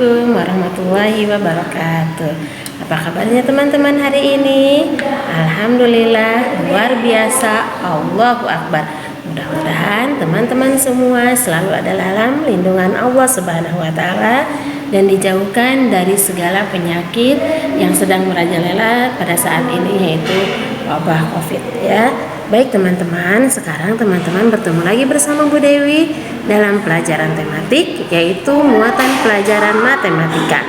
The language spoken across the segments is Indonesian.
Assalamualaikum warahmatullahi wabarakatuh. Apa kabarnya teman-teman hari ini? Alhamdulillah, luar biasa, Allahu Akbar. Mudah-mudahan teman-teman semua selalu ada dalam lindungan Allah Subhanahu wa Ta'ala dan dijauhkan dari segala penyakit yang sedang merajalela pada saat ini, yaitu wabah Covid ya. Baik teman-teman, sekarang teman-teman bertemu lagi bersama Bu Dewi dalam pelajaran tematik, yaitu muatan pelajaran matematika.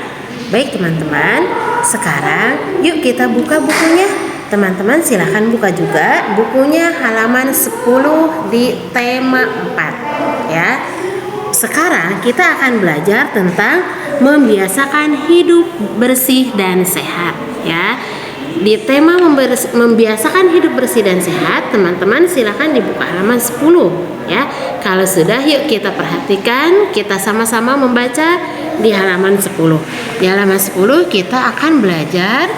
Baik teman-teman, sekarang yuk kita buka bukunya. Teman-teman silahkan buka juga bukunya halaman 10 di tema 4 ya. Sekarang kita akan belajar tentang membiasakan hidup bersih dan sehat ya. Di tema membiasakan hidup bersih dan sehat, teman-teman silakan dibuka halaman 10 ya. Kalau sudah, yuk kita perhatikan, kita sama-sama membaca di halaman 10. Di halaman 10 kita akan belajar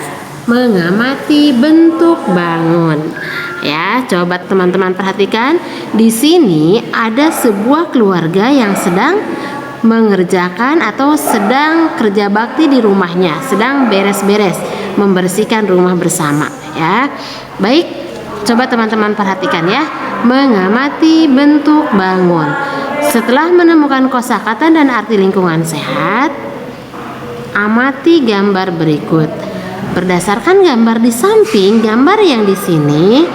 mengamati bentuk bangun. Ya, coba teman-teman perhatikan. Di sini ada sebuah keluarga yang sedang mengerjakan atau sedang kerja bakti di rumahnya, sedang beres-beres, membersihkan rumah bersama ya. Baik, coba teman-teman perhatikan ya. Mengamati bentuk bangun. Setelah menemukan kosakata dan arti lingkungan sehat, amati gambar berikut. Berdasarkan gambar di samping gambar yang di sini,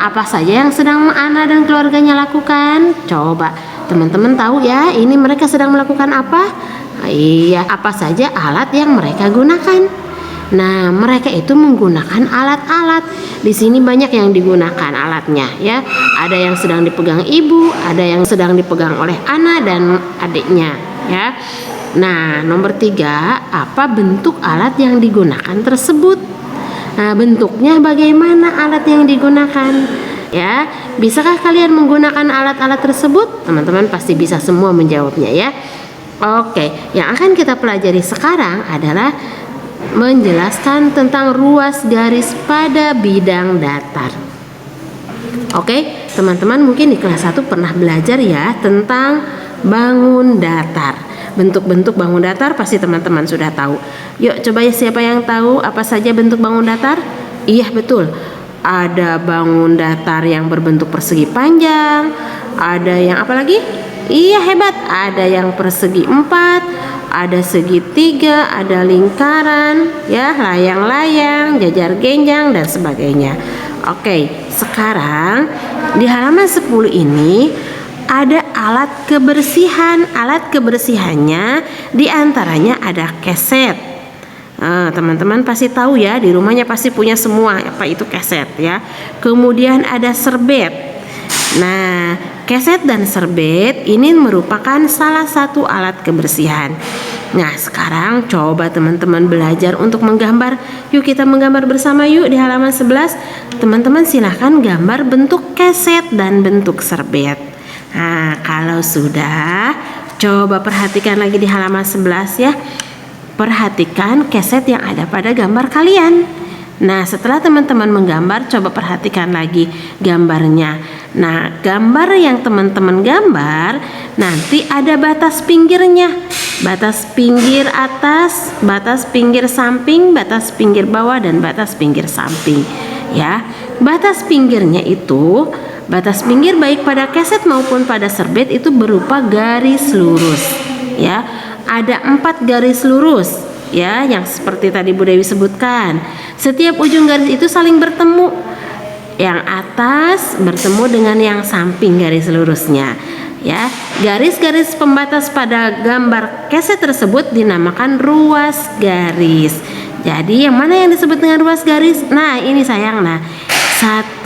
apa saja yang sedang Ana dan keluarganya lakukan? Coba teman-teman tahu ya, ini mereka sedang melakukan apa? Iya, apa saja alat yang mereka gunakan? Nah, mereka itu menggunakan alat-alat. Di sini banyak yang digunakan alatnya ya. Ada yang sedang dipegang ibu, ada yang sedang dipegang oleh Ana dan adiknya ya. Nah, nomor 3, apa bentuk alat yang digunakan tersebut? Nah, bentuknya bagaimana alat yang digunakan? Ya, bisakah kalian menggunakan alat-alat tersebut? Teman-teman pasti bisa semua menjawabnya ya. Oke, yang akan kita pelajari sekarang adalah menjelaskan tentang ruas garis pada bidang datar. Oke, teman-teman mungkin di kelas 1 pernah belajar ya tentang bangun datar. Bentuk-bentuk bangun datar pasti teman-teman sudah tahu. Yuk coba ya, siapa yang tahu apa saja bentuk bangun datar? Iya betul. Ada bangun datar yang berbentuk persegi panjang, ada yang apa lagi? Iya hebat, ada yang persegi 4, ada segitiga, ada lingkaran, ya, layang-layang, jajar genjang dan sebagainya. Oke, sekarang di halaman 10 ini ada alat kebersihan. Alat kebersihannya diantaranya ada keset. Teman-teman pasti tahu ya, di rumahnya pasti punya semua apa itu keset ya. Kemudian ada serbet. Nah, keset dan serbet ini merupakan salah satu alat kebersihan. Nah, sekarang coba teman-teman belajar untuk menggambar. Yuk kita menggambar bersama yuk di halaman 11. Teman-teman silahkan gambar bentuk keset dan bentuk serbet. Nah, kalau sudah, coba perhatikan lagi di halaman 11 ya. Perhatikan keset yang ada pada gambar kalian. Nah, setelah teman-teman menggambar, coba perhatikan lagi gambarnya. Nah, gambar yang teman-teman gambar nanti ada batas pinggirnya. Batas pinggir atas, batas pinggir samping, batas pinggir bawah, dan batas pinggir samping. Ya, batas pinggirnya itu, batas pinggir baik pada keset maupun pada serbet itu berupa garis lurus. Ya, ada 4 garis lurus. Ya, yang seperti tadi Bu Dewi sebutkan. Setiap ujung garis itu saling bertemu. Yang atas bertemu dengan yang samping garis lurusnya. Ya, garis-garis pembatas pada gambar keset tersebut dinamakan ruas garis. Jadi yang mana yang disebut dengan ruas garis? Nah, ini sayang. Nah, 1,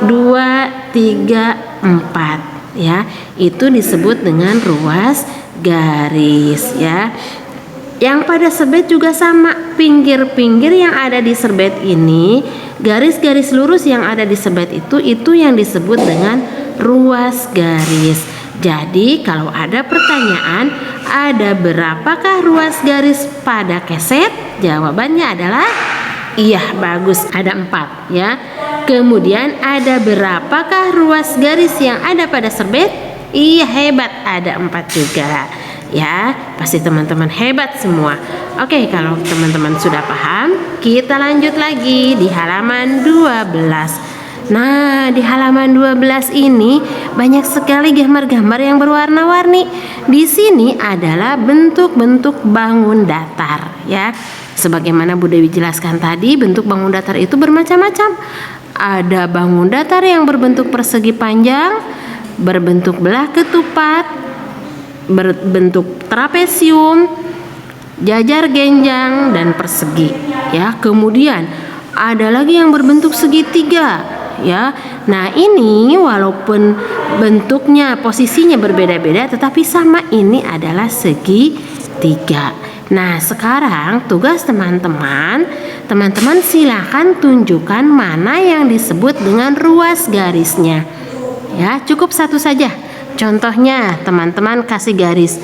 2, 3, 4 ya. Itu disebut dengan ruas garis ya. Yang pada serbet juga sama, pinggir-pinggir yang ada di serbet ini, garis-garis lurus yang ada di serbet itu yang disebut dengan ruas garis. Jadi kalau ada pertanyaan, ada berapakah ruas garis pada keset? Jawabannya adalah iya, bagus, ada 4 ya. Kemudian ada berapakah ruas garis yang ada pada serbet? Iya, hebat, ada 4 juga. Ya, pasti teman-teman hebat semua. Oke, kalau teman-teman sudah paham, kita lanjut lagi di halaman 12. Nah, di halaman 12 ini banyak sekali gambar-gambar yang berwarna-warni. Di sini adalah bentuk-bentuk bangun datar, ya. Sebagaimana Bu Dewi jelaskan tadi, bentuk bangun datar itu bermacam-macam. Ada bangun datar yang berbentuk persegi panjang, berbentuk belah ketupat, berbentuk trapesium, jajar genjang, dan persegi, ya. Kemudian ada lagi yang berbentuk segitiga, ya. Nah, ini walaupun bentuknya, posisinya berbeda-beda, tetapi sama, ini adalah segitiga. Nah, sekarang tugas teman-teman silakan tunjukkan mana yang disebut dengan ruas garisnya. Ya, cukup satu saja. Contohnya, teman-teman kasih garis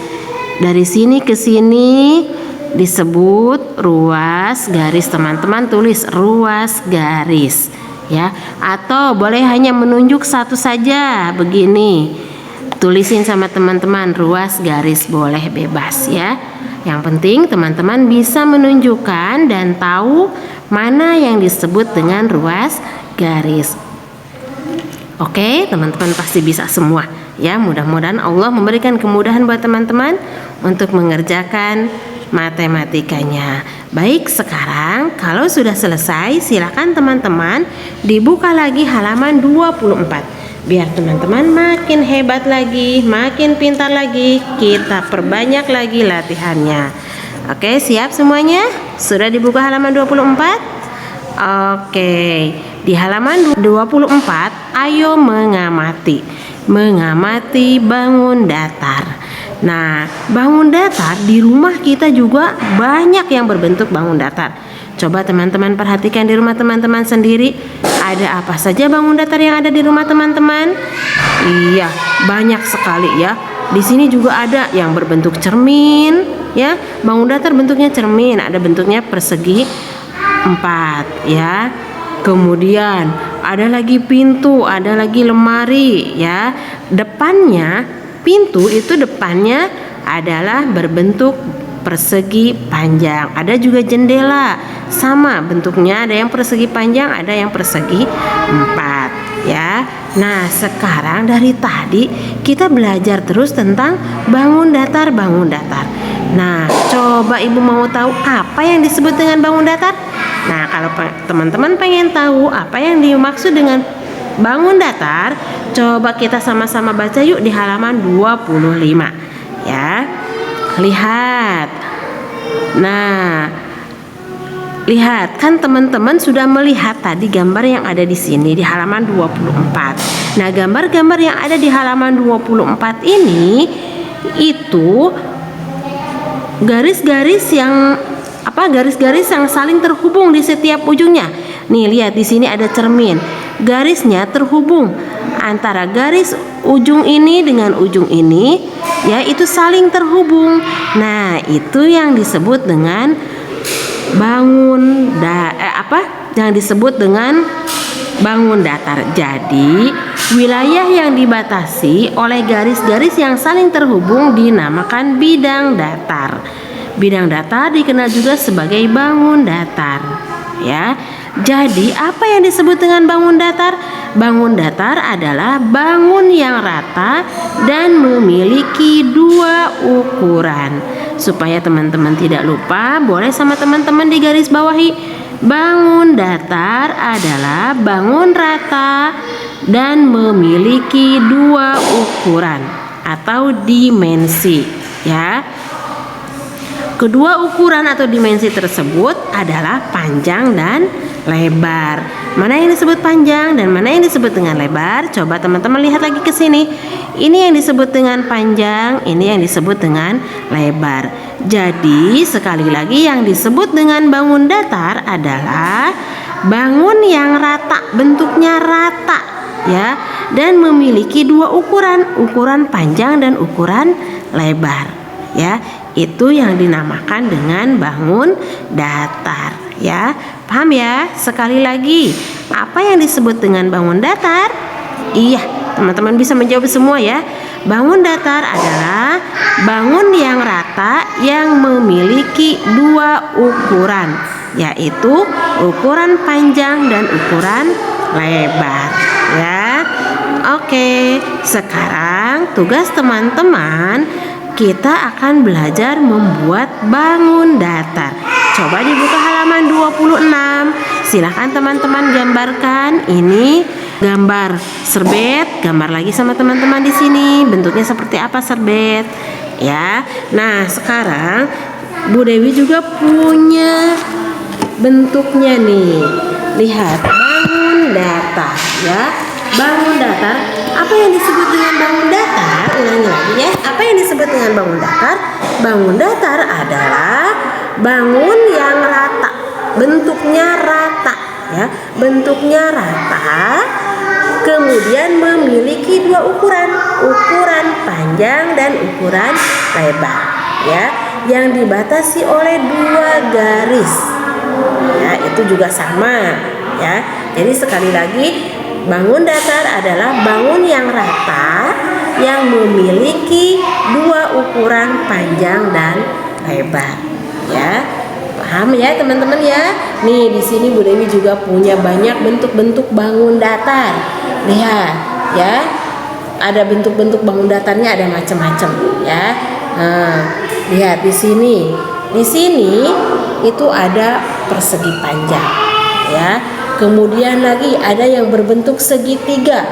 dari sini ke sini disebut ruas garis. Teman-teman tulis ruas garis, ya. Atau boleh hanya menunjuk satu saja begini. Tulisin sama teman-teman ruas garis, boleh bebas, ya. Yang penting teman-teman bisa menunjukkan dan tahu mana yang disebut dengan ruas garis. Oke, teman-teman pasti bisa semua, ya. Mudah-mudahan Allah memberikan kemudahan buat teman-teman untuk mengerjakan matematikanya. Baik, sekarang kalau sudah selesai, silakan teman-teman dibuka lagi halaman 24. Biar teman-teman makin hebat lagi, makin pintar lagi, kita perbanyak lagi latihannya. Oke, siap semuanya? Sudah dibuka halaman 24? Oke, di halaman 24, ayo mengamati. Mengamati bangun datar. Nah, bangun datar di rumah kita juga banyak yang berbentuk bangun datar. Coba teman-teman perhatikan di rumah teman-teman sendiri, ada apa saja bangun datar yang ada di rumah teman-teman? Iya, banyak sekali, ya. Di sini juga ada yang berbentuk cermin, ya. Bangun datar bentuknya cermin, ada bentuknya persegi 4, ya. Kemudian ada lagi pintu, ada lagi lemari, ya. Depannya pintu itu depannya adalah berbentuk persegi panjang. Ada juga jendela, sama bentuknya, ada yang persegi panjang, ada yang persegi 4, ya. Nah, sekarang dari tadi kita belajar terus tentang bangun datar. Nah, coba Ibu mau tahu apa yang disebut dengan bangun datar? Nah, kalau teman-teman pengen tahu apa yang dimaksud dengan bangun datar, coba kita sama-sama baca yuk di halaman 25, ya. Lihat. Nah, lihat kan teman-teman sudah melihat tadi gambar yang ada di sini di halaman 24. Nah, gambar-gambar yang ada di halaman 24 ini itu garis-garis yang saling terhubung di setiap ujungnya. Nih, lihat di sini ada cermin. Garisnya terhubung antara garis ujung ini dengan ujung ini, ya, itu saling terhubung. Nah, itu yang disebut dengan yang disebut dengan bangun datar. Jadi, wilayah yang dibatasi oleh garis-garis yang saling terhubung dinamakan bidang datar. Bidang datar dikenal juga sebagai bangun datar, ya. Jadi, apa yang disebut dengan bangun datar? Bangun datar adalah bangun yang rata dan memiliki 2 ukuran. Supaya teman-teman tidak lupa, boleh sama teman-teman digaris bawahi. Bangun datar adalah bangun rata dan memiliki 2 ukuran atau dimensi, ya. Kedua ukuran atau dimensi tersebut adalah panjang dan lebar. Mana yang disebut panjang dan mana yang disebut dengan lebar? Coba teman-teman lihat lagi ke sini. Ini yang disebut dengan panjang, ini yang disebut dengan lebar. Jadi, sekali lagi yang disebut dengan bangun datar adalah bangun yang rata, bentuknya rata, ya, dan memiliki 2 ukuran, ukuran panjang dan ukuran lebar, ya. Itu yang dinamakan dengan bangun datar, ya. Paham ya? Sekali lagi, apa yang disebut dengan bangun datar? Iya, teman-teman bisa menjawab semua, ya. Bangun datar adalah bangun yang rata yang memiliki dua ukuran, yaitu ukuran panjang dan ukuran lebar, ya. Oke, sekarang tugas teman-teman, kita akan belajar membuat bangun datar. Coba dibuka halaman 26. Silahkan teman-teman gambarkan. Ini gambar serbet. Gambar lagi sama teman-teman di sini. Bentuknya seperti apa serbet? Ya. Nah, sekarang Bu Dewi juga punya bentuknya nih. Lihat, bangun datar, ya. Bangun datar. Apa yang disebut dengan bangun datar? Ulangi lagi ya. Apa yang disebut dengan bangun datar? Bangun datar adalah bangun yang rata. Bentuknya rata, ya. Bentuknya rata. Kemudian memiliki dua ukuran, ukuran panjang dan ukuran lebar, ya. Yang dibatasi oleh dua garis. Ya, itu juga sama, ya. Jadi sekali lagi, bangun datar adalah bangun yang rata yang memiliki dua ukuran panjang dan lebar, ya. Paham ya teman-teman ya? Nih di sini Bu Dewi juga punya banyak bentuk-bentuk bangun datar. Lihat, ya. Ada bentuk-bentuk bangun datarnya, ada macam-macam, ya. Nah, lihat di sini. Di sini itu ada persegi panjang, ya. Kemudian lagi ada yang berbentuk segitiga,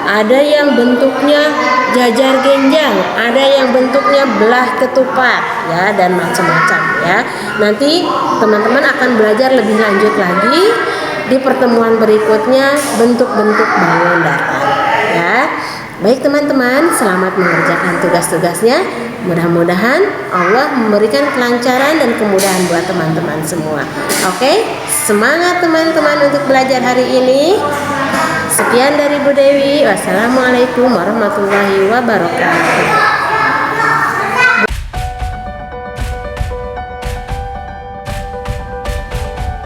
ada yang bentuknya jajar genjang, ada yang bentuknya belah ketupat, ya, dan macam-macam, ya. Nanti teman-teman akan belajar lebih lanjut lagi di pertemuan berikutnya bentuk-bentuk bangun datar, ya. Baik teman-teman, selamat mengerjakan tugas-tugasnya. Mudah-mudahan Allah memberikan kelancaran dan kemudahan buat teman-teman semua. Oke, semangat teman-teman untuk belajar hari ini. Sekian dari Bu Dewi. Wassalamualaikum warahmatullahi wabarakatuh.